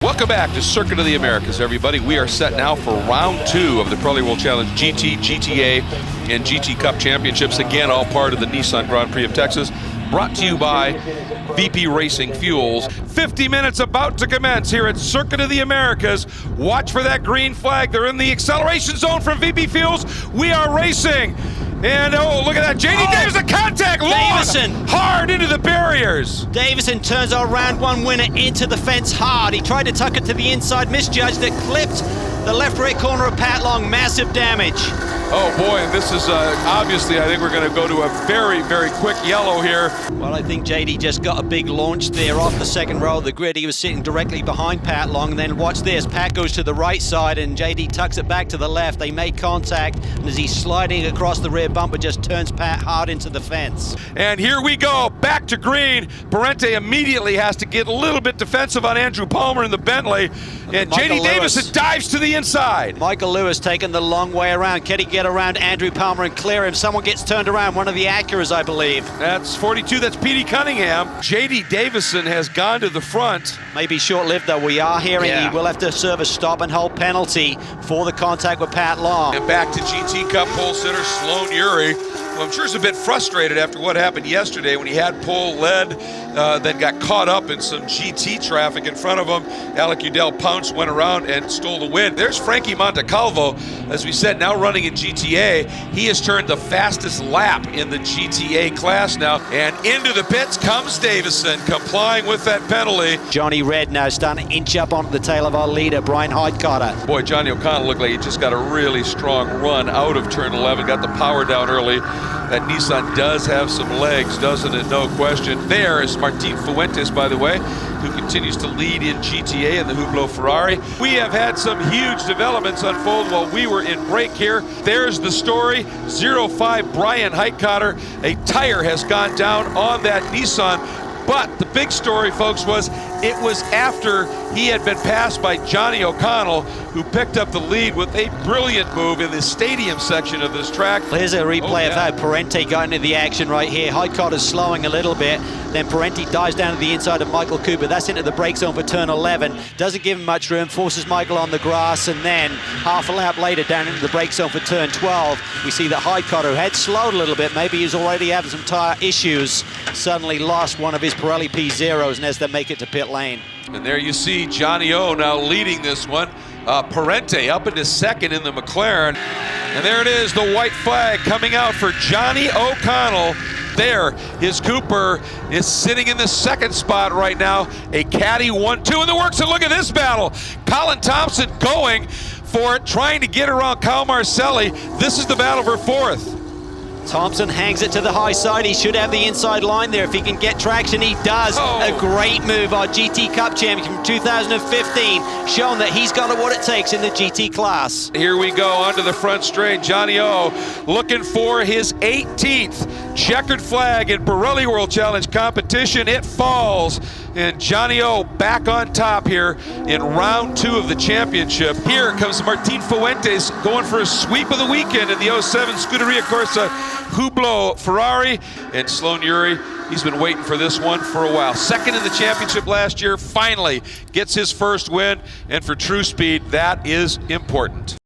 Welcome back to Circuit of the Americas, everybody. We are set now for round 2 of the Pirelli World Challenge GT, GTA, and GT Cup Championships. Again, all part of the Nissan Grand Prix of Texas. Brought to you by VP Racing Fuels. 50 minutes about to commence here at Circuit of the Americas. Watch for that green flag. They're in the acceleration zone from VP Fuels. We are racing. And oh, look at that. JD Davison contact. Davison. Long, hard into the barriers. Davison turns our round 1 winner into the fence hard. He tried to tuck it to the inside, misjudged it, clipped the left rear corner of Pat Long. Massive damage. Oh boy, and this is obviously, I think we're going to go to a very, very quick yellow here. Well, I think JD just got a big launch there off the second row of the grid. He was sitting directly behind Pat Long, and then watch this. Pat goes to the right side, and JD tucks it back to the left. They make contact, and as he's sliding across the rear bumper, just turns Pat hard into the fence. And here we go, back to green. Parente immediately has to get a little bit defensive on Andrew Palmer in the Bentley, and JD Davison dives to the inside. Michael Lewis taking the long way around. Can he get around Andrew Palmer and clear him? Someone gets turned around, one of the Acuras, I believe. That's 42, that's Petey Cunningham. JD Davison has gone to the front. Maybe short-lived though. We are hearing he will have to serve a stop and hold penalty for the contact with Pat Long. And back to GT Cup pole sitter Sloan Uri, who I'm sure is a bit frustrated after what happened yesterday when he had pole led, then got caught up in some GT traffic in front of him. Alec Udell pounced, went around and stole the win. There's Frankie Montecalvo, as we said, now running in GTA. He has turned the fastest lap in the GTA class now. And into the pits comes Davison, complying with that penalty. Johnny Red now starting to inch up onto the tail of our leader, Brian Heidkotter. Boy, Johnny O'Connell looked like he just got a really strong run out of turn 11, got the power down early. That Nissan does have some legs, doesn't it? No question. There is Martin Fuentes, by the way, who continues to lead in GTA in the Hublot Ferrari. We have had some huge developments unfold while we were in break here. There's the story. 05 Brian Heidkotter. A tire has gone down on that Nissan. But the big story, folks, was it was after he had been passed by Johnny O'Connell, who picked up the lead with a brilliant move in the stadium section of this track. Here's a replay of how Parente got into the action right here. Heidkotter's slowing a little bit. Then Parente dives down to the inside of Michael Cooper. That's into the brake zone for turn 11. Doesn't give him much room, forces Michael on the grass, and then half a lap later down into the brake zone for turn 12. We see that Heidkotter, who had slowed a little bit, maybe he's already having some tire issues, suddenly lost one of his Pirelli P0s, and as they make it to pit lane. And there you see Johnny O now leading this one. Parente up into second in the McLaren. And there it is, the white flag coming out for Johnny O'Connell. There, his Cooper is sitting in the second spot right now. A Caddy 1-2 in the works, and look at this battle. Colin Thompson going for it, trying to get around Kyle Marcelli. This is the battle for fourth. Thompson hangs it to the high side. He should have the inside line there. If he can get traction, he does. A great move. Our GT Cup champion from 2015, shown that he's got what it takes in the GT class. Here we go onto the front straight. Johnny O looking for his 18th checkered flag in Pirelli World Challenge competition. It falls, and Johnny O back on top here in round 2 of the championship. Here comes Martin Fuentes going for a sweep of the weekend in the 07 Scuderia Corsa Hublot Ferrari. And Sloan Uri, he's been waiting for this one for a while. Second in the championship last year, finally gets his first win, and for True Speed, that is important.